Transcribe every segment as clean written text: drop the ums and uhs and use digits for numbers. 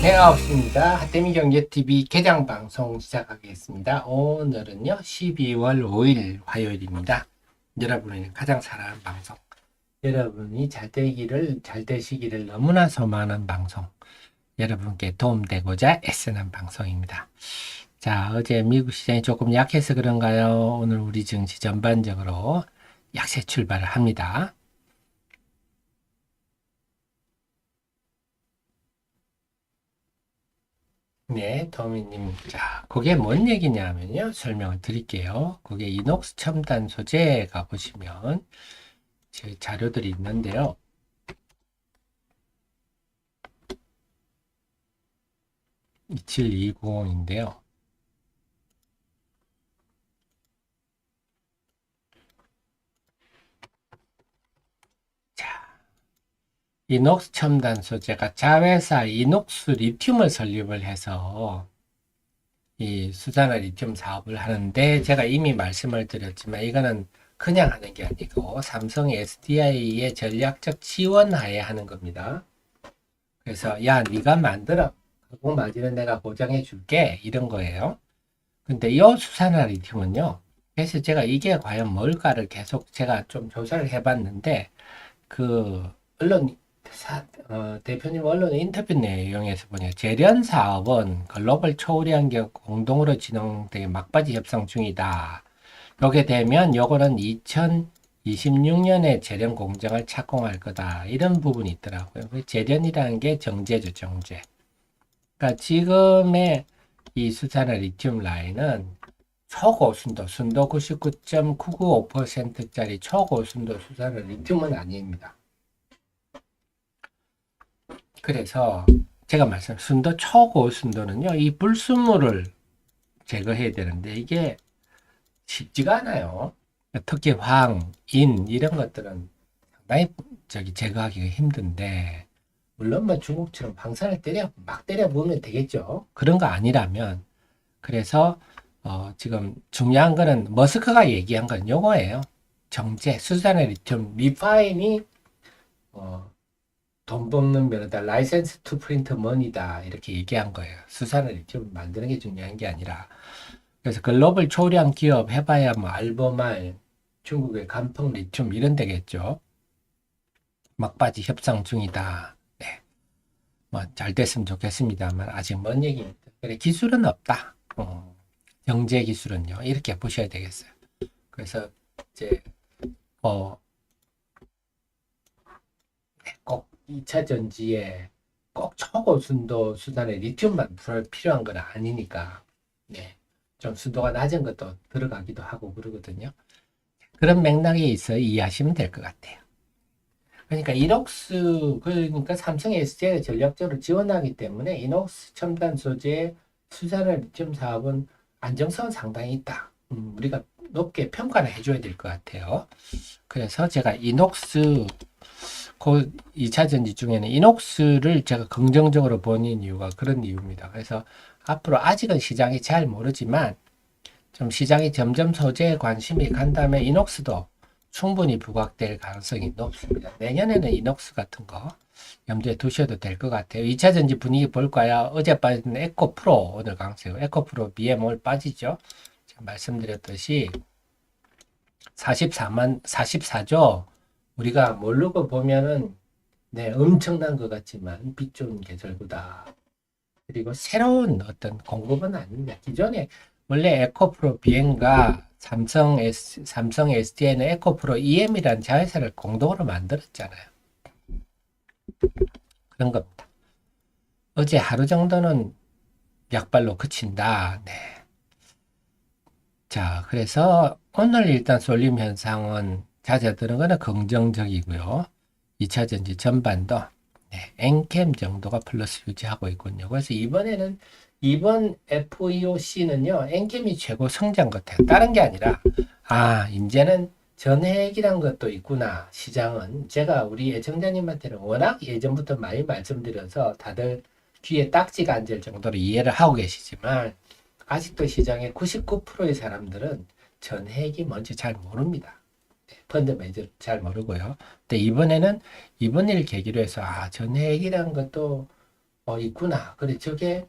네, 반갑습니다. 하태미 경제TV 개장 방송 시작하겠습니다. 오늘은요, 12월 5일 화요일입니다. 여러분이 가장 사랑하는 방송. 여러분이 잘 되시기를 너무나 소망하는 방송. 여러분께 도움되고자 애쓰는 방송입니다. 자, 어제 미국 시장이 조금 약해서 그런가요? 오늘 우리 증시 전반적으로 약세 출발을 합니다. 네, 더미님. 자, 그게 뭔 얘기냐면요. 설명을 드릴게요. 그게 이녹스 첨단 소재가 보시면 제 자료들이 있는데요. 27290인데요. 자, 이녹스 첨단 소재가 자회사 이녹스 리튬을 설립을 해서 이 수산화 리튬 사업을 하는데 제가 이미 말씀을 드렸지만 이거는 그냥 하는 게 아니고 삼성 SDI의 전략적 지원하에 하는 겁니다. 그래서 야, 네가 만들어. 가공 마진은 내가 보장해 줄게. 이런 거예요. 근데 이 수산화 리튬은요. 그래서 제가 이게 과연 뭘까를 계속 제가 좀 조사를 해봤는데 그 언론 대표님 언론 인터뷰 내용에서 보니 재련 사업은 글로벌 초우량 기업 공동으로 진행되게 막바지 협상 중이다. 요게 되면 요거는 2026년에 재련 공장을 착공할 거다. 이런 부분이 있더라고요. 재련이라는 게 정제죠, 정제. 그러니까 지금의 이 수산화 리튬 라인은 초고순도, 순도 99.995%짜리 초고순도 수산화 리튬은 아닙니다. 그래서 제가 순도 초고순도는요, 이 불순물을 제거해야 되는데 이게 쉽지가 않아요. 특히 황, 인 이런 것들은 상당히 제거하기가 힘든데 물론 뭐 중국처럼 방사를 막 때려 보면 되겠죠. 그런 거 아니라면 그래서 지금 중요한 거는 머스크가 얘기한 건 요거예요. 정제, 수산의 리튬, 리파인이 돈 뽑는 면에다 라이센스 투 프린트 머니다 이렇게 얘기한 거예요. 수산의 리튬 만드는 게 중요한 게 아니라 그래서 글로벌 초량 기업 해봐야 뭐 알버말, 중국의 간펑 리튬 이런 데겠죠. 막바지 협상 중이다. 네. 뭐 잘 됐으면 좋겠습니다만 아직 먼 얘기입니다. 그래 기술은 없다. 경제 기술은요. 이렇게 보셔야 되겠어요. 그래서 이제 꼭 2차 전지에 꼭 초고순도 수단의 리튬만 필요한 건 아니니까 네. 좀 순도가 낮은 것도 들어가기도 하고 그러거든요. 그런 맥락에 있어 이해하시면 될 것 같아요. 그러니까 이녹스 그러니까 삼성 SDI가 전략적으로 지원하기 때문에 이녹스 첨단 소재 수산화 리튬 사업은 안정성은 상당히 있다. 우리가 높게 평가를 해줘야 될 것 같아요. 그래서 제가 이녹스 그 2차 전지 중에는 이녹스를 제가 긍정적으로 보는 이유가 그런 이유입니다. 그래서 앞으로 아직은 시장이 잘 모르지만 좀 시장이 점점 소재에 관심이 간다면 이녹스도 충분히 부각될 가능성이 높습니다. 내년에는 이녹스 같은 거 염두에 두셔도 될 것 같아요. 2차 전지 분위기 볼까요? 어제 빠진 에코프로 오늘 강세고 에코프로 BM5 빠지죠. 제가 말씀드렸듯이 44조 우리가 모르고 보면은 네, 엄청난 것 같지만 빛 좋은 계절보다 그리고 새로운 어떤 공급은 아닙니다. 기존에 원래 에코프로 비행과 삼성 SDI는 에코프로 EM이라는 자회사를 공동으로 만들었잖아요. 그런 겁니다. 어제 하루 정도는 약발로 그친다. 네. 자, 그래서 오늘 일단 쏠림 현상은 잦아드는 거는 긍정적이고요. 2차 전지 전반도 네, 엔캠 정도가 플러스 유지하고 있군요. 그래서 이번 FEOC는요, 엔캠이 최고 성장 같아요. 다른 게 아니라, 이제는 전해액이란 것도 있구나. 시장은 제가 우리 애청자님한테는 워낙 예전부터 많이 말씀드려서 다들 귀에 딱지가 앉을 정도로 이해를 하고 계시지만, 아직도 시장의 99%의 사람들은 전해액이 뭔지 잘 모릅니다. 펀드 매니저 잘 모르고요. 근데 이번에는 이번 일 계기로 해서 전해액이라는 것도 있구나. 그래, 저게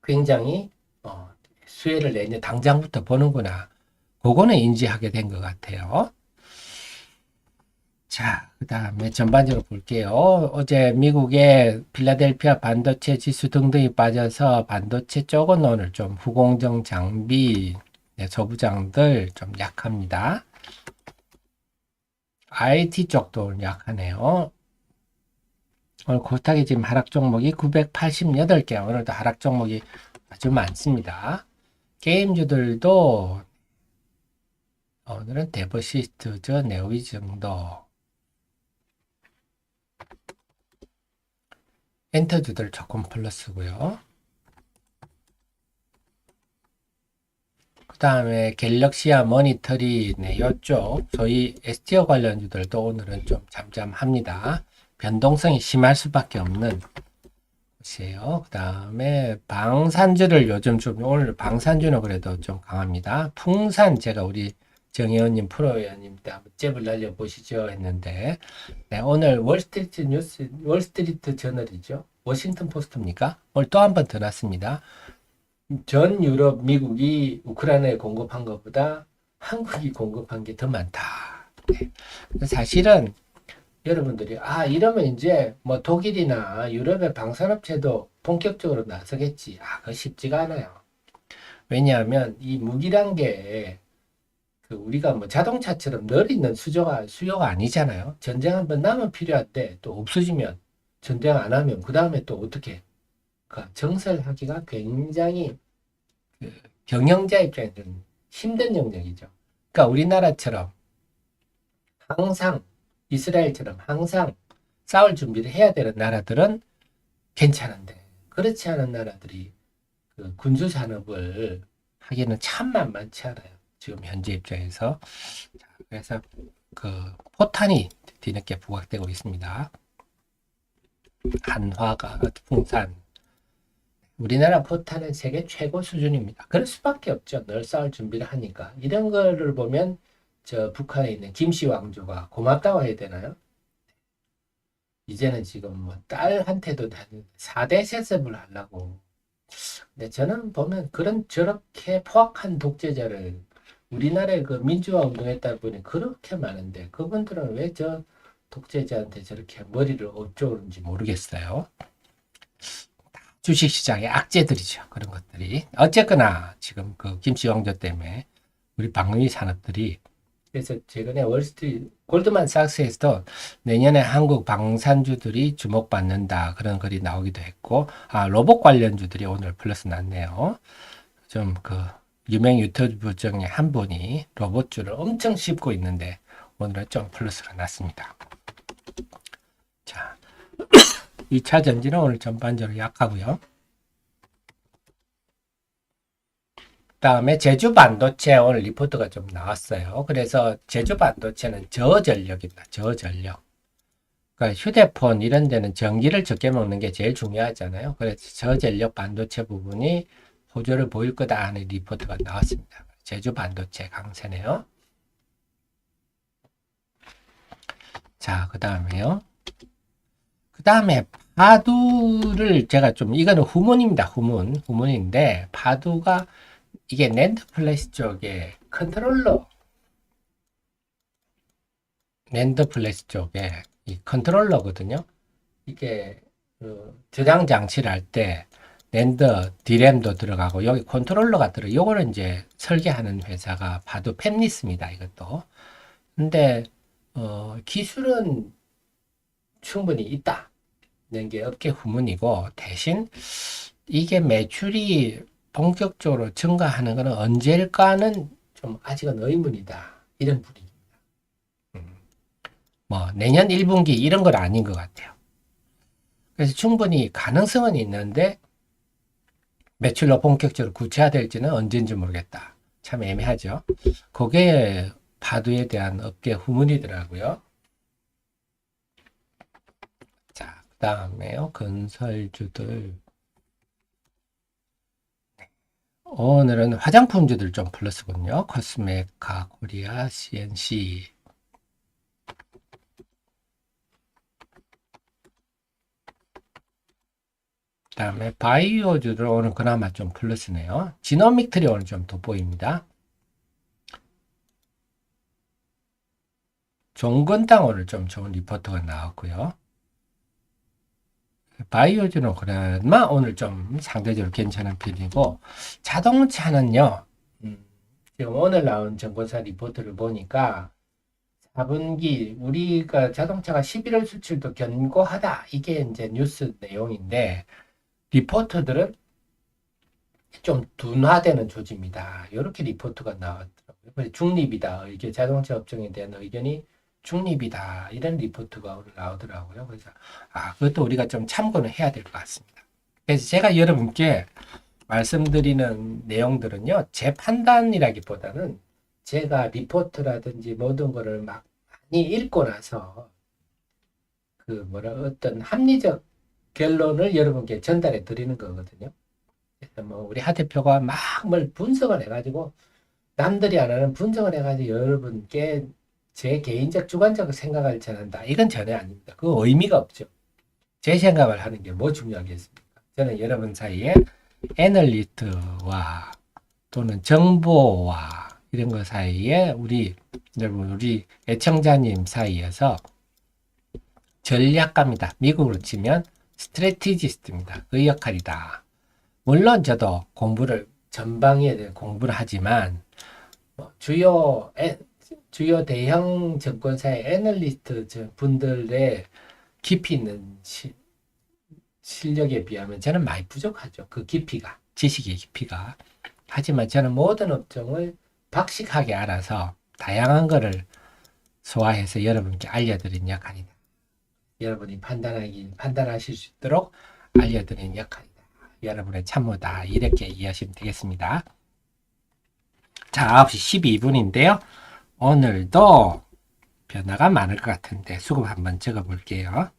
굉장히 수혜를 내년 당장부터 보는구나. 그거는 인지하게 된 것 같아요. 자, 그 다음에 전반적으로 볼게요. 어제 미국의 필라델피아 반도체 지수 등등이 빠져서 반도체 쪽은 오늘 좀 후공정 장비, 네, 소부장들 좀 약합니다. IT 쪽도 약하네요. 오늘 코스닥이 지금 하락 종목이 988개, 오늘도 하락 종목이 아주 많습니다. 게임주들도 오늘은 데버시스트즈, 네오위즈 정도, 엔터주들 조금 플러스고요. 그 다음에 갤럭시와 모니터리, 네, 요쪽 소위 STO 관련주들도 오늘은 좀 잠잠합니다. 변동성이 심할 수밖에 없는 곳이에요. 그 다음에 방산주를 요즘 좀, 오늘 방산주는 그래도 좀 강합니다. 풍산, 제가 우리 정의원님, 프로의원님한테 한번 잽을 날려보시죠 했는데, 네, 오늘 월스트리트 뉴스, 월스트리트 저널이죠. 워싱턴 포스트입니까? 오늘 또 한 번 더 났습니다. 전 유럽, 미국이 우크라이나에 공급한 것보다 한국이 공급한 게 더 많다. 네. 사실은 여러분들이 이러면 이제 뭐 독일이나 유럽의 방산업체도 본격적으로 나서겠지. 그거 쉽지가 않아요. 왜냐하면 이 무기란 게 우리가 뭐 자동차처럼 늘 있는 수요가 아니잖아요. 전쟁 한번 나면 필요한데 또 없어지면 전쟁 안 하면 그 다음에 또 어떻게 정설하기가 굉장히 경영자 입장에서는 힘든 영역이죠. 그러니까 우리나라처럼 항상 이스라엘처럼 항상 싸울 준비를 해야 되는 나라들은 괜찮은데 그렇지 않은 나라들이 군수 산업을 하기는 참 만만치 않아요. 지금 현재 입장에서. 자, 그래서 포탄이 뒤늦게 부각되고 있습니다. 한화가 풍산. 우리나라 포탄은 세계 최고 수준입니다. 그럴 수밖에 없죠. 늘 싸울 준비를 하니까. 이런 거를 보면 저 북한에 있는 김씨 왕조가 고맙다고 해야 되나요? 이제는 지금 뭐 딸한테도 4대 세습을 하려고. 근데 저는 보면 저렇게 포악한 독재자를 우리나라의 민주화 운동했다 보니 그렇게 많은데 그분들은 왜 저 독재자한테 저렇게 머리를 어쩌는지 모르겠어요. 주식시장의 악재들이죠. 그런 것들이. 어쨌거나 지금 김씨 왕조 때문에 우리 방위 산업들이 그래서 최근에 골드만삭스에서도 내년에 한국 방산주들이 주목받는다 그런 글이 나오기도 했고 로봇 관련주들이 오늘 플러스 났네요. 좀 유명 유튜브 중에 한 분이 로봇주를 엄청 씹고 있는데 오늘은 좀 플러스가 났습니다. 자, 2차 전지는 오늘 전반적으로 약하고요. 다음에 제주 반도체 오늘 리포트가 좀 나왔어요. 그래서 제주 반도체는 저전력입니다. 저전력. 그러니까 휴대폰 이런 데는 전기를 적게 먹는 게 제일 중요하잖아요. 그래서 저전력 반도체 부분이 호조를 보일 거다 하는 리포트가 나왔습니다. 제주 반도체 강세네요. 자, 그 다음에요. 그 다음에 파두를 제가 이거는 후문입니다. 후문인데 파두가 이게 낸드 플래시 쪽에 낸드 플래시 쪽에 이 컨트롤러거든요. 이게 저장 장치를 할 때 낸드 디램도 들어가고 여기 컨트롤러가 요거는 이제 설계하는 회사가 파두 팹리스입니다. 이것도. 근데 기술은 충분히 있다는 게 업계 후문이고 대신 이게 매출이 본격적으로 증가하는 것은 언제일까는 좀 아직은 의문이다. 이런 분위기입니다. 뭐 내년 1분기 이런 건 아닌 것 같아요. 그래서 충분히 가능성은 있는데 매출로 본격적으로 구체화될지는 언제인지 모르겠다. 참 애매하죠. 그게 파두에 대한 업계 후문이더라고요. 자, 그 다음에요. 건설주들. 오늘은 화장품주들 좀 플러스군요. 코스메카, 코리아, CNC. 그다음에 바이오주도 오늘 그나마 좀 플러스네요. 지노믹 트리 오늘 좀 돋보입니다. 종근당 오늘 좀 좋은 리포트가 나왔고요. 바이오주는 그나마 오늘 좀 상대적으로 괜찮은 편이고, 자동차는요, 지금 오늘 나온 정보사 리포트를 보니까 4분기 우리가 자동차가 11월 수출도 견고하다. 이게 이제 뉴스 내용인데, 리포터들은 좀 둔화되는 조짐이다. 이렇게 리포트가 나왔더라고요. 중립이다. 이게 자동차 업종에 대한 의견이 중립이다. 이런 리포트가 오늘 나오더라고요. 그래서 그것도 우리가 좀 참고는 해야 될 것 같습니다. 그래서 제가 여러분께 말씀드리는 내용들은요, 제 판단이라기보다는 제가 리포트라든지 모든 거를 막 많이 읽고 나서 어떤 합리적 결론을 여러분께 전달해 드리는 거거든요. 그래서 우리 하 대표가 막 뭘 분석을 해가지고 남들이 안 하는 분석을 해가지고 여러분께 제 개인적 주관적 생각을 전한다. 이건 전혀 아닙니다. 그 의미가 없죠. 제 생각을 하는 게 뭐 중요하겠습니까? 저는 여러분 사이에 애널리스트와 또는 정보와 이런 거 사이에 여러분 우리 애청자님 사이에서 전략가입니다. 미국으로 치면 스트래티지스트입니다. 그 역할이다. 물론 저도 전방위에 대해 공부를 하지만 주요 대형 증권사의 애널리스트 분들의 깊이 있는 실력에 비하면 저는 많이 부족하죠. 그 깊이가, 지식의 깊이가. 하지만 저는 모든 업종을 박식하게 알아서 다양한 거를 소화해서 여러분께 알려드린 역할이다. 여러분이 판단하실 수 있도록 알려드린 역할이다. 여러분의 참모다. 이렇게 이해하시면 되겠습니다. 자, 9시 12분인데요. 오늘도 변화가 많을 것 같은데 수급 한번 적어 볼게요.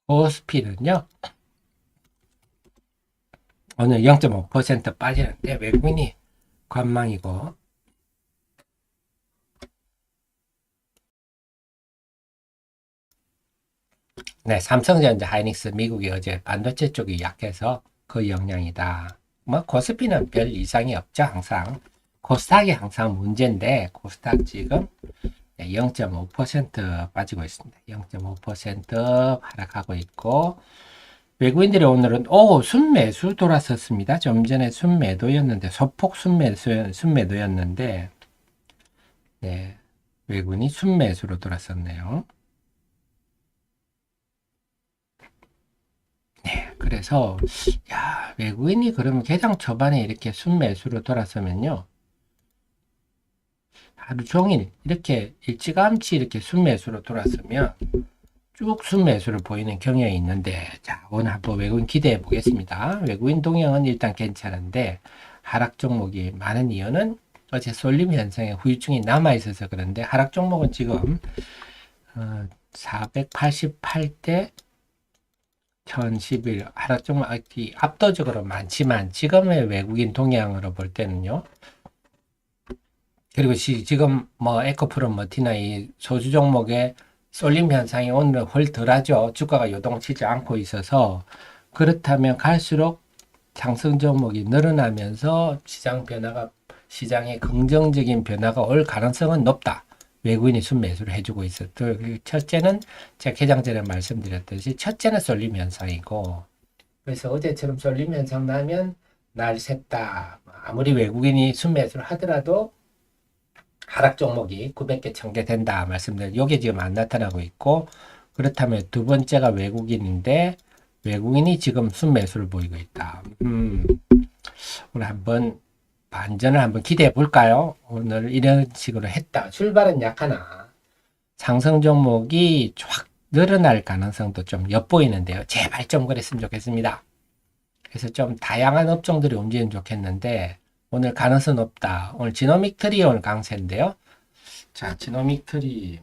코스피는요. 오늘 0.5% 빠지는데 외국인이 관망이고 네, 삼성전자, 하이닉스, 미국이 어제 반도체 쪽이 약해서 그 영향이다. 코스피는 별 이상이 없죠, 항상. 코스닥이 항상 문제인데, 코스닥 지금 0.5% 빠지고 있습니다. 0.5% 하락하고 있고, 외국인들이 오늘은, 순매수 돌아섰습니다. 좀 전에 순매도였는데, 소폭 순매도였는데, 네, 외국인이 순매수로 돌아섰네요. 그래서 외국인이 그러면 개장 초반에 이렇게 순매수로 돌아서면요 하루 종일 이렇게 일찌감치 이렇게 순매수로 돌아서면 쭉 순매수를 보이는 경향이 있는데, 자 오늘 한번 외국인 기대해 보겠습니다. 외국인 동향은 일단 괜찮은데 하락 종목이 많은 이유는 어제 쏠림 현상에 후유증이 남아 있어서 그런데, 하락 종목은 지금 488대 1011 하락 종목이 압도적으로 많지만 지금의 외국인 동향으로 볼 때는요, 그리고 지금 에코프로 머티나 이 소주 종목의 쏠림 현상이 오늘 훨 덜하죠. 주가가 요동치지 않고 있어서. 그렇다면 갈수록 상승 종목이 늘어나면서 시장의 긍정적인 변화가 올 가능성은 높다. 외국인이 순매수를 해주고 있어. 첫째는 제가 개장 전에 말씀드렸듯이 첫째는 쏠림 현상이고, 그래서 어제처럼 쏠림 현상 나면 날 샜다. 아무리 외국인이 순매수를 하더라도 하락 종목이 900개, 1000개 된다 말씀드린 요게 지금 안 나타나고 있고, 그렇다면 두 번째가 외국인인데 외국인이 지금 순매수를 보이고 있다. 오늘 한번 반전을 한번 기대해 볼까요? 오늘 이런 식으로 했다. 출발은 약하나 상승 종목이 쫙 늘어날 가능성도 좀 엿보이는데요. 제발 좀 그랬으면 좋겠습니다. 그래서 좀 다양한 업종들이 움직이면 좋겠는데 오늘 가능성 높다. 오늘 지노믹 트리 오늘 강세인데요. 자, 지노믹 트리.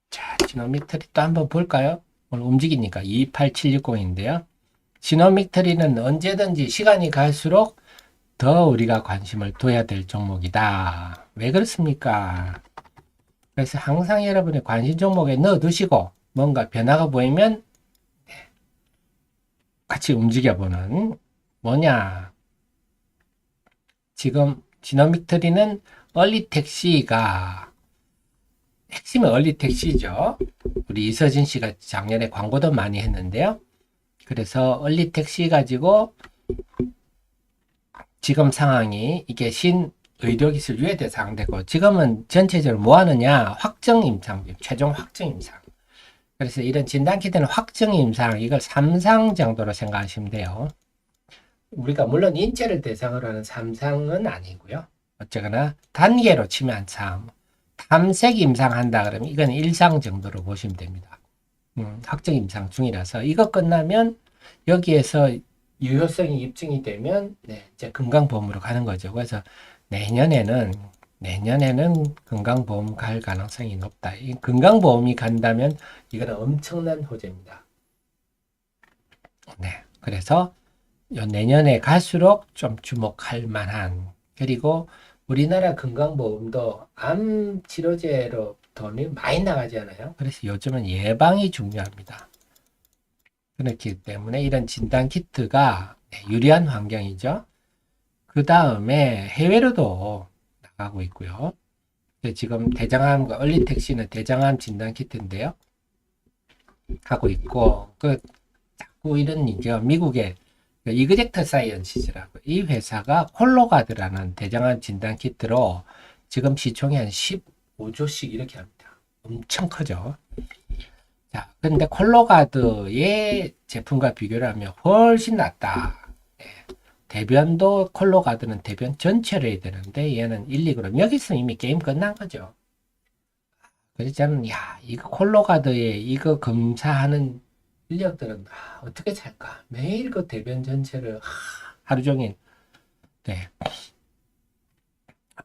자, 지노믹 트리 또 한번 볼까요? 오늘 움직이니까 28760인데요. 지노믹 트리는 언제든지 시간이 갈수록 더 우리가 관심을 둬야 될 종목이다. 왜 그렇습니까? 그래서 항상 여러분의 관심 종목에 넣어 두시고 뭔가 변화가 보이면 같이 움직여보는 뭐냐? 지금 지노믹 트리는 얼리 택시가 핵심은 얼리 택시죠. 우리 이서진 씨가 작년에 광고도 많이 했는데요. 그래서 얼리 택시 가지고 지금 상황이 이게 신의료기술 유예 대상되고 지금은 전체적으로 뭐 하느냐? 확정 임상, 최종 확정 임상. 그래서 이런 진단키트는 확정 임상, 이걸 3상 정도로 생각하시면 돼요. 우리가 물론 인체를 대상으로 하는 3상은 아니고요. 어쨌거나 단계로 치면 한 3. 탐색 임상한다 그러면 이건 1상 정도로 보시면 됩니다. 확정 임상 중이라서 이거 끝나면 여기에서 유효성이 입증이 되면 이제 건강보험으로 가는 거죠. 그래서 내년에는 건강보험 갈 가능성이 높다. 이 건강보험이 간다면 이거는 엄청난 호재입니다. 네, 그래서 내년에 갈수록 좀 주목할 만한, 그리고 우리나라 건강보험도 암 치료제로 돈이 많이 나가잖아요. 그래서 요즘은 예방이 중요합니다. 그렇기 때문에 이런 진단키트가 유리한 환경이죠. 그 다음에 해외로도 나가고 있고요. 지금 대장암과 얼리택시는 대장암 진단키트인데요. 하고 있고, 자꾸 이런 얘기가 미국의 이그젝트 사이언시즈라고 이 회사가 콜로가드라는 대장암 진단 키트로 지금 시총이 한 15조씩 이렇게 합니다. 엄청 크죠. 자, 근데 콜로가드의 제품과 비교를 하면 훨씬 낫다. 네. 대변도 콜로가드는 대변 전체를 해야 되는데 얘는 1, 2g 여기서 이미 게임 끝난 거죠. 그래서 저는 이거 콜로가드에 이거 검사하는 인력들은 어떻게 살까? 매일 그 대변 전체를 하루 종일 네.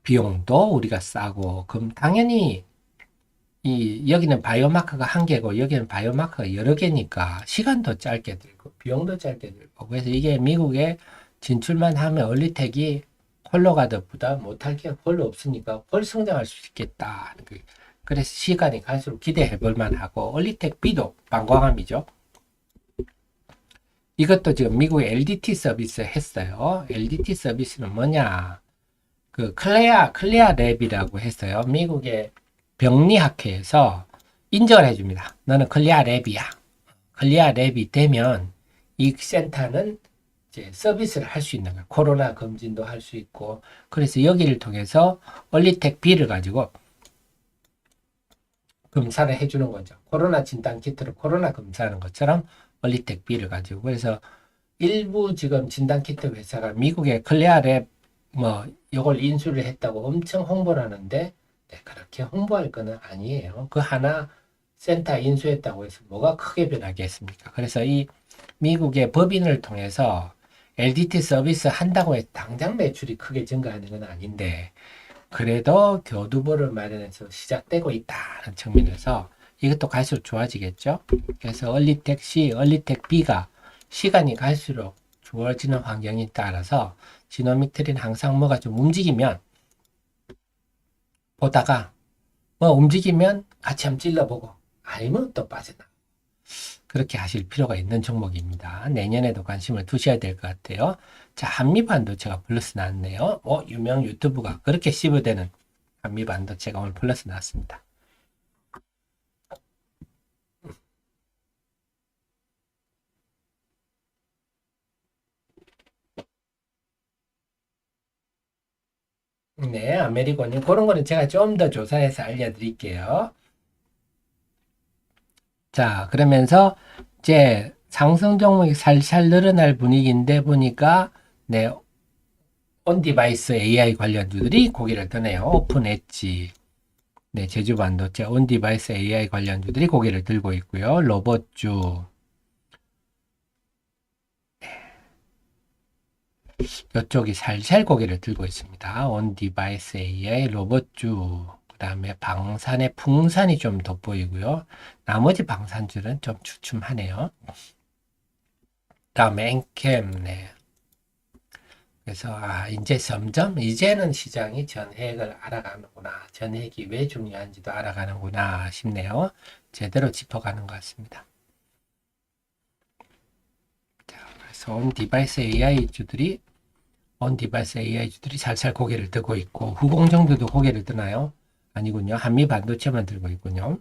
비용도 우리가 싸고 그럼 당연히 여기는 바이오마커가 한 개고 여기는 바이오마커가 여러 개니까 시간도 짧게 들고 비용도 짧게 들고 그래서 이게 미국에 진출만 하면 얼리텍이 콜로가드보다 못할 게 별로 없으니까 훨 성장할 수 있겠다. 그래서 시간이 갈수록 기대해 볼 만하고 얼리텍 B도 방광암이죠. 이것도 지금 미국의 LDT 서비스 했어요. LDT 서비스는 뭐냐? 그 클레아 랩이라고 했어요. 미국의 병리학회에서 인정을 해줍니다. 너는 클레아 랩이야. 클레아 랩이 되면 이 센터는 이제 서비스를 할 수 있는 거예요. 코로나 검진도 할 수 있고. 그래서 여기를 통해서 얼리텍 B를 가지고 검사를 해주는 거죠. 코로나 진단 키트로 코로나 검사하는 것처럼 얼리텍 B를 가지고. 그래서 일부 지금 진단 키트 회사가 미국의 클레아랩 이걸 인수를 했다고 엄청 홍보를 하는데 그렇게 홍보할 거는 아니에요. 그 하나 센터 인수했다고 해서 뭐가 크게 변하겠습니까? 그래서 이 미국의 법인을 통해서 LDT 서비스 한다고 해서 당장 매출이 크게 증가하는 건 아닌데 그래도 교두보를 마련해서 시작되고 있다는 측면에서 이것도 갈수록 좋아지겠죠. 그래서 얼리텍 C, 얼리텍 B가 시간이 갈수록 좋아지는 환경에 따라서 지노믹 트리는 항상 뭐가 좀 움직이면 보다가 움직이면 같이 한번 찔러보고 아니면 또 빠져나. 그렇게 하실 필요가 있는 종목입니다. 내년에도 관심을 두셔야 될 것 같아요. 자, 한미반도체가 플러스 나왔네요. 유명 유튜브가 그렇게 씹어대는 한미반도체가 오늘 플러스 나왔습니다. 네, 아메리곤이 그런 거는 제가 좀 더 조사해서 알려드릴게요. 자, 그러면서 이제 상승 종목이 살살 늘어날 분위기인데 보니까 네, 온디바이스 AI 관련주들이 고개를 드네요. 오픈 엣지, 네, 제주 반도체, 온디바이스 AI 관련주들이 고개를 들고 있고요. 로봇주, 이쪽이 살살 고개를 들고 있습니다. 온디바이스 AI, 로봇주, 그 다음에 방산의 풍산이 좀 돋보이고요. 나머지 방산주는 좀 주춤하네요. 다음에 엔캠, 네. 그래서 이제 점점 이제는 시장이 전해액을 알아가는구나. 전해액이 왜 중요한지도 알아가는구나 싶네요. 제대로 짚어가는 것 같습니다. 자, 그래서 온 디바이스 AI 주들이 살살 고개를 들고 있고 후공정들도 고개를 드나요? 아니군요. 한미 반도체만 들고 있군요.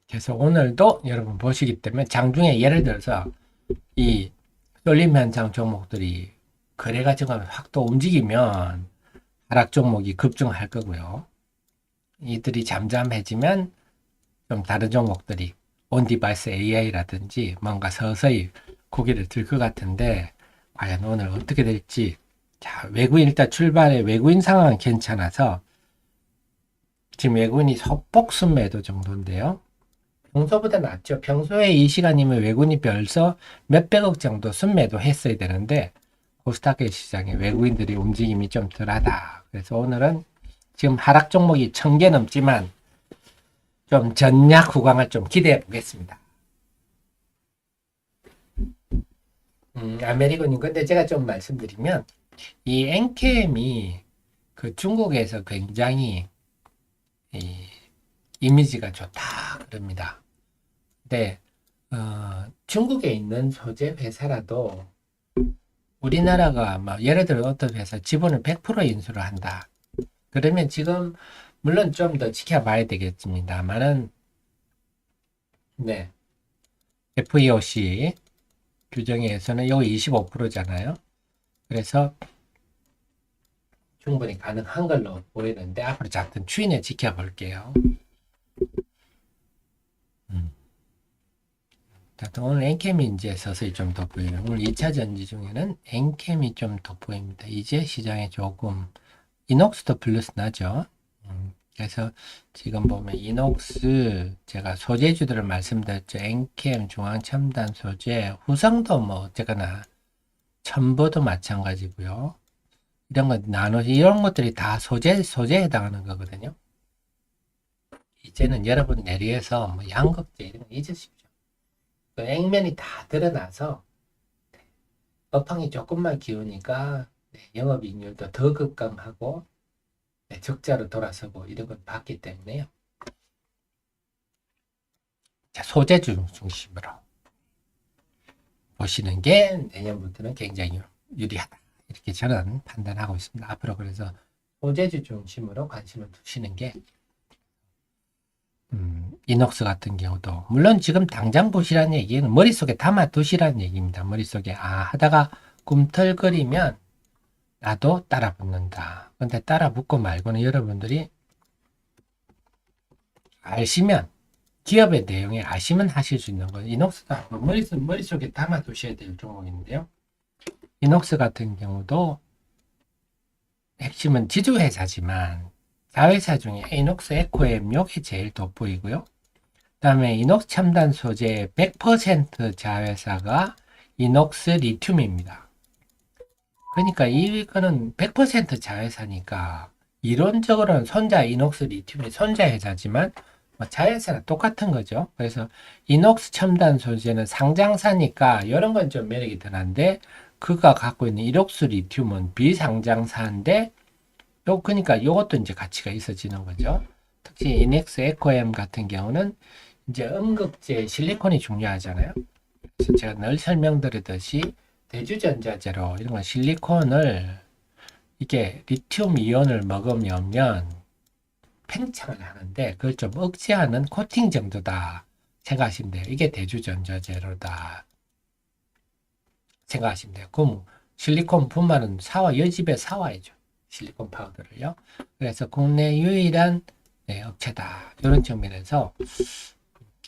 그래서 오늘도 여러분 보시기 때문에 장중에 예를 들어서 이 쏠림 현상 종목들이 거래가 지금 확 또 움직이면 하락 종목이 급증할 거고요. 이들이 잠잠해지면 좀 다른 종목들이 온디바이스 AI라든지 뭔가 서서히 고개를 들 것 같은데 과연 오늘 어떻게 될지. 자, 외국인 일단 출발에 외국인 상황은 괜찮아서 지금 외국인이 소폭 순매도 정도인데요. 평소보다 낫죠. 평소에 이 시간이면 외국인이 벌써 몇백억 정도 순매도 했어야 되는데 코스닥의 시장에 외국인들이 움직임이 좀 덜하다. 그래서 오늘은 지금 하락 종목이 1000개 넘지만 좀 전략 후광을 좀 기대해 보겠습니다. 아메리칸인 건데 제가 좀 말씀드리면 이 엔캠이 그 중국에서 굉장히 이 이미지가 좋다 그럽니다. 근데 중국에 있는 소재 회사라도 우리나라가 막 예를 들어 어떤 회사 지분을 100% 인수를 한다. 그러면 지금 물론 좀 더 지켜봐야 되겠습니다만은 네, FEOC 규정에 의해서는 여기 25%잖아요. 그래서 충분히 가능한 걸로 보이는데 앞으로 작든 추이는 지켜볼게요. 자, 오늘 엔캠이 이제 서서히 좀 돋보여요. 오늘 2차 전지 중에는 엔캠이 좀 돋보입니다. 이제 시장에 조금 이녹스도 플러스 나죠. 그래서 지금 보면 이녹스 제가 소재주들을 말씀드렸죠. 엔캠, 중앙첨단 소재, 후성도 뭐 어쨌거나 첨보도 마찬가지고요. 이런 거 이런 것들이 다 소재에 해당하는 거거든요. 이제는 여러분 내리에서 뭐 양극재 이런 거 잊으십시오. 그 액면이 다 드러나서 업황이 조금만 기우니까 영업이익률도 더 급감하고 적자로 돌아서고 이런 걸 봤기 때문에요. 자, 소재주 중심으로 보시는 게 내년부터는 굉장히 유리하다. 이렇게 저는 판단하고 있습니다. 앞으로 그래서 소재주 중심으로 관심을 두시는 게 이녹스 같은 경우도 물론 지금 당장 보시라는 얘기는 머릿속에 담아 두시라는 얘기입니다. 머릿속에 하다가 꿈틀거리면 나도 따라 붙는다. 근데 따라 붙고 말고는 여러분들이 아시면 기업의 내용에 아시면 하실 수 있는 거예요. 이녹스도 머릿속에 담아 두셔야 될 종목인데요. 이녹스 같은 경우도 핵심은 지주회사지만 자회사 중에 이녹스 에코엠 요게 제일 돋보이고요. 그 다음에 이녹스 첨단 소재 100% 자회사가 이녹스 리튬입니다. 그러니까 이거는 100% 자회사니까 이론적으로는 손자 이녹스 리튬이 손자 회사지만 자회사랑 똑같은 거죠. 그래서 이녹스 첨단 소재는 상장사니까 이런 건 좀 매력이 덜한데 그가 갖고 있는 이녹스 리튬은 비상장사인데 그러니까 이것도 이제 가치가 있어지는 거죠. 특히 이넥스 에코엠 같은 경우는 이제 음극재 실리콘이 중요하잖아요. 그래서 제가 늘 설명드리듯이 대주전자재로 이런 건 실리콘을 이게 리튬 이온을 먹으면 팽창을 하는데 그걸 좀 억제하는 코팅 정도다. 생각하시면 돼요. 이게 대주전자재료다 생각하시면 돼요. 그럼 실리콘 분말은 여집에 사와야죠. 실리콘 파우더를요. 그래서 국내 유일한 네, 업체다. 이런 측면에서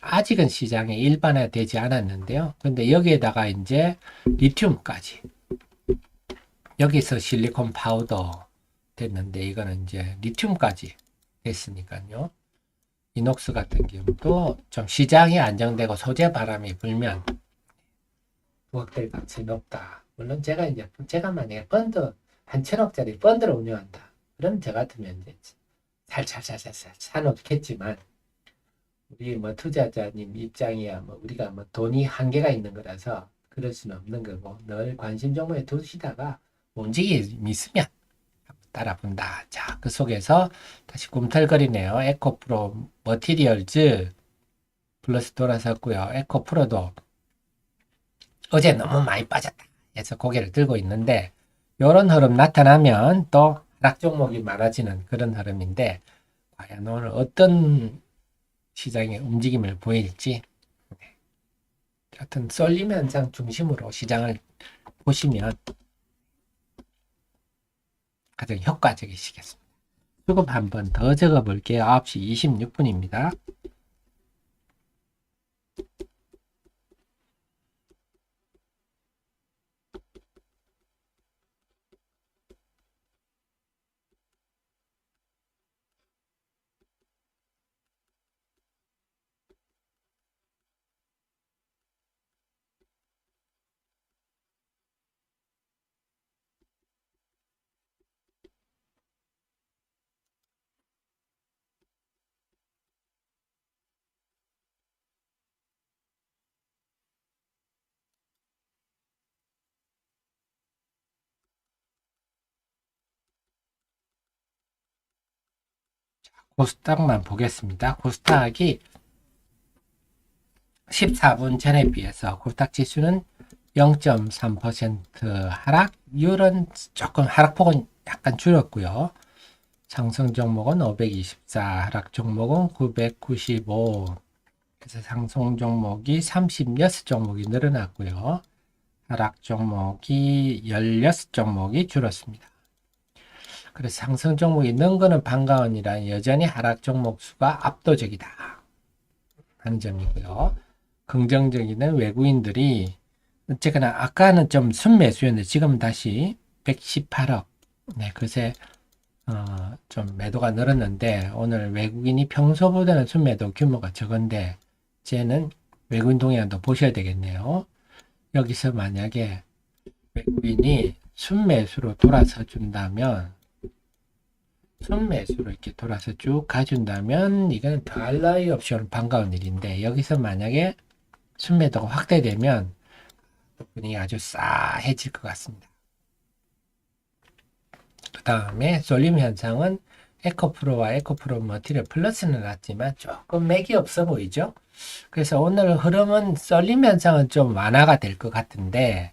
아직은 시장에 일반화되지 않았는데요. 근데 여기에다가 이제 리튬까지 여기서 실리콘 파우더 됐는데 이거는 이제 리튬까지 됐으니까요. 이녹스 같은 경우도 좀 시장이 안정되고 소재 바람이 불면 부각될 가능성이 높다. 물론 제가 만약에 펀드 한 천억짜리 펀드를 운영한다. 그럼 저 같으면 이제 살살살살 사놓겠지만 우리 뭐 투자자님 입장이야 뭐 우리가 뭐 돈이 한계가 있는 거라서 그럴 수는 없는 거고 늘 관심 종목에 두시다가 움직임이 있으면 따라 본다. 자, 그 속에서 다시 꿈틀거리네요. 에코프로 머티리얼즈 플러스 돌아섰고요. 에코프로도 어제 너무 많이 빠졌다. 해서 고개를 들고 있는데 이런 흐름 나타나면 또 하락 종목이 많아지는 그런 흐름인데 과연 오늘 어떤 시장의 움직임을 보일지 하여튼 쏠림 현상 중심으로 시장을 보시면 가장 효과적이시겠습니다. 수급 한 번 더 적어 볼게요. 9시 26분입니다. 코스닥만 보겠습니다. 코스닥이 14분 전에 비해서 코스닥 지수는 0.3% 하락률은 조금 하락폭은 약간 줄었고요. 상승 종목은 524, 하락 종목은 995. 그래서 상승 종목이 36종목이 늘어났고요. 하락 종목이 16종목이 줄었습니다. 그래서 상승 종목이 는 거는 반가운이라 여전히 하락 종목 수가 압도적이다 하는 점이고요. 긍정적인 외국인들이 어쨌거나 아까는 좀 순매수였는데 지금 다시 118억 네, 그새 좀 매도가 늘었는데 오늘 외국인이 평소보다는 순매도 규모가 적은데 쟤는 외국인 동향도 보셔야 되겠네요. 여기서 만약에 외국인이 순매수로 돌아서 준다면 순매수로 이렇게 돌아서 쭉 가준다면 이거는 더할 나위 없이 오는 반가운 일인데 여기서 만약에 순매도가 확대되면 분위기 아주 싸해질 것 같습니다. 그 다음에 쏠림 현상은 에코프로와 에코프로 머티리얼 플러스는 났지만 조금 맥이 없어 보이죠. 그래서 오늘 흐름은 쏠림 현상은 좀 완화가 될 것 같은데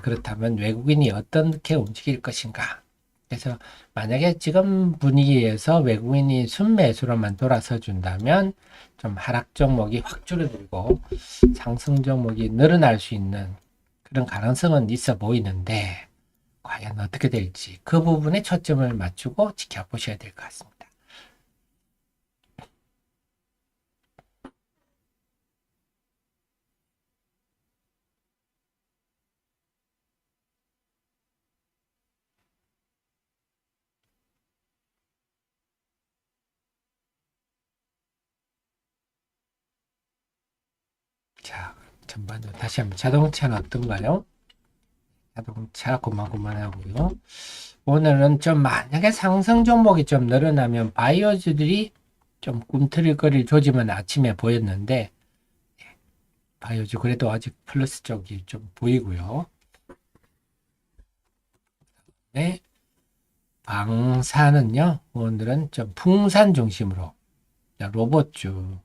그렇다면 외국인이 어떻게 움직일 것인가. 그래서 만약에 지금 분위기에서 외국인이 순매수로만 돌아서 준다면 좀 하락 종목이 확 줄어들고 상승 종목이 늘어날 수 있는 그런 가능성은 있어 보이는데 과연 어떻게 될지 그 부분에 초점을 맞추고 지켜보셔야 될 것 같습니다. 자, 전반적으로 다시 한번 자동차는 어떤가요? 자동차 고만고만하고요. 오늘은 좀 만약에 상승 종목이 좀 늘어나면 바이오주들이 좀 꿈틀거릴 조짐은 아침에 보였는데 바이오주 그래도 아직 플러스 쪽이 좀 보이고요. 네, 방사는요. 오늘은 좀 풍산 중심으로 로봇주.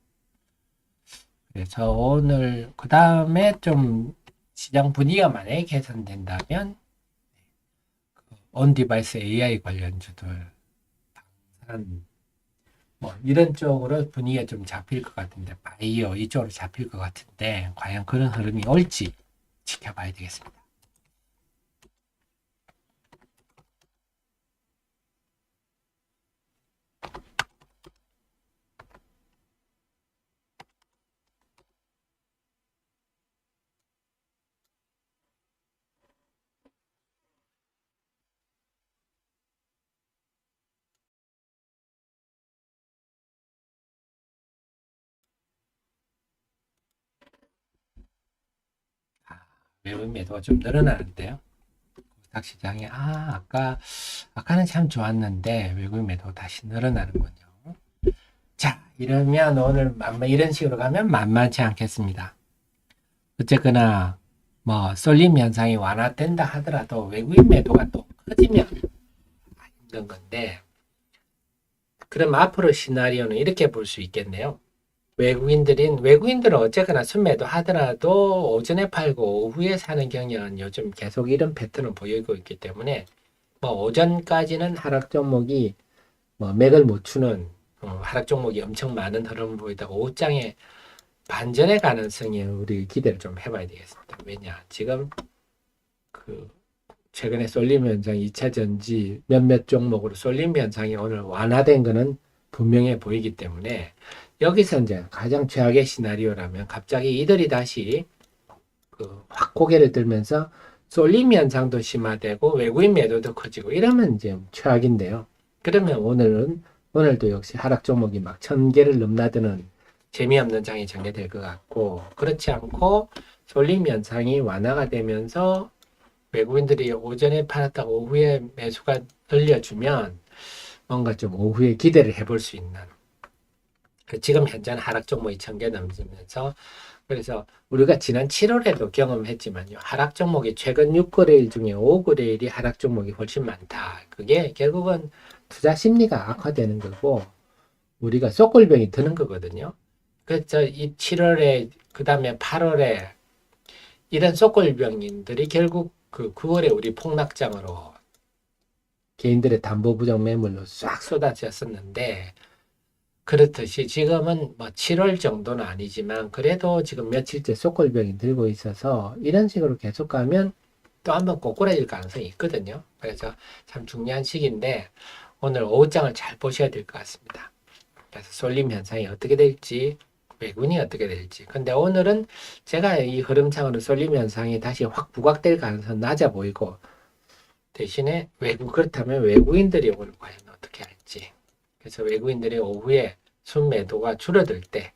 그래서 오늘 그 다음에 좀 시장 분위기가 만약에 개선된다면 온디바이스 AI 관련주들 방산 뭐 이런 쪽으로 분위기가 좀 잡힐 것 같은데 바이오 이쪽으로 잡힐 것 같은데 과연 그런 흐름이 올지 지켜봐야 되겠습니다. 외국인 매도가 좀 늘어나는데요. 코스닥 시장이 아까는 참 좋았는데 외국인 매도가 다시 늘어나는군요. 자, 이러면 오늘 이런 식으로 가면 만만치 않겠습니다. 어쨌거나 뭐 쏠림 현상이 완화된다 하더라도 외국인 매도가 또 커지면 힘든 건데, 그럼 앞으로 시나리오는 이렇게 볼 수 있겠네요. 외국인들은 어쨌거나 순매도 하더라도 오전에 팔고 오후에 사는 경향은 요즘 계속 이런 패턴을 보이고 있기 때문에 뭐 오전까지는 하락 종목이 뭐 맥을 못 추는 하락 종목이 엄청 많은 흐름을 보이다가 오후장에 반전의 가능성이 우리 기대를 좀 해봐야 되겠습니다. 왜냐 지금 그 최근에 쏠림 현상 2차 전지 몇몇 종목으로 쏠림 현상이 오늘 완화된 거는 분명해 보이기 때문에 여기서 이제 가장 최악의 시나리오라면 갑자기 이들이 다시 확 고개를 들면서 쏠림 현상도 심화되고 외국인 매도도 커지고 이러면 이제 최악인데요. 그러면 오늘도 역시 하락 종목이 막 1000개를 넘나드는 재미없는 장이 전개될 것 같고, 그렇지 않고 쏠림 현상이 완화가 되면서 외국인들이 오전에 팔았다가 오후에 매수가 늘려주면 뭔가 좀 오후에 기대를 해볼 수 있는, 지금 현재는 하락 종목이 1000개 넘으면서, 그래서 우리가 지난 7월에도 경험했지만요, 하락 종목이 최근 6거래일 중에 5거래일이 하락 종목이 훨씬 많다. 그게 결국은 투자 심리가 악화되는 거고 우리가 쏙골병이 드는 거거든요. 그래서 이 7월에 그 다음에 8월에 이런 쏙골병인들이 결국 그 9월에 우리 폭락장으로 개인들의 담보 부정 매물로 싹 쏟아졌었는데, 그렇듯이 지금은 뭐 7월 정도는 아니지만 그래도 지금 며칠째 쏙골병이 들고 있어서 이런 식으로 계속 가면 또 한번 꼬꾸라질 가능성이 있거든요. 그래서 참 중요한 시기인데 오늘 오후장을 잘 보셔야 될 것 같습니다. 그래서 쏠림 현상이 어떻게 될지, 외국인이 어떻게 될지. 근데 오늘은 제가 이 흐름상으로 쏠림 현상이 다시 확 부각될 가능성은 낮아 보이고, 대신에 그렇다면 외국인들이 오늘 과연 어떻게 할지. 그래서 외국인들이 오후에 순매도가 줄어들 때,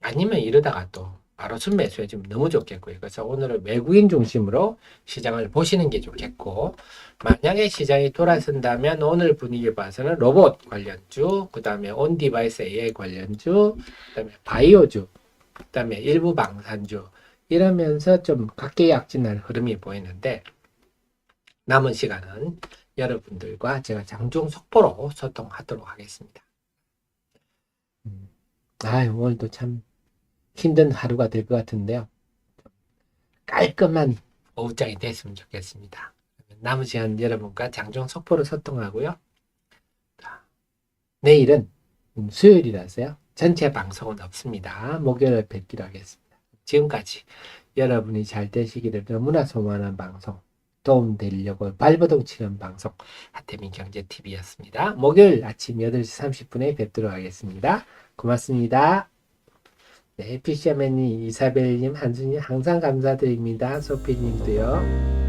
아니면 이러다가 또 바로 순매수에 지금 너무 좋겠고요. 그래서 오늘은 외국인 중심으로 시장을 보시는 게 좋겠고, 만약에 시장이 돌아선다면 오늘 분위기 봐서는 로봇 관련주, 그 다음에 온디바이스 AI 관련주, 그 다음에 바이오주, 그 다음에 일부 방산주, 이러면서 좀 각계약진할 흐름이 보이는데, 남은 시간은 여러분들과 제가 장중 속보로 소통하도록 하겠습니다. 오늘도 참 힘든 하루가 될 것 같은데요. 깔끔한 오후장이 됐으면 좋겠습니다. 남은 시간 여러분과 장중 속보로 소통하고요. 내일은 수요일이라서요. 전체 방송은 없습니다. 목요일에 뵙기로 하겠습니다. 지금까지 여러분이 잘 되시기를 너무나 소원하는 방송, 도움되려고 발버둥 치는 방송, 하태민 경제TV였습니다. 목요일 아침 8시 30분에 뵙도록 하겠습니다. 고맙습니다. 네, 피셔맨님, 이사벨님, 한수님 항상 감사드립니다. 소피님도요.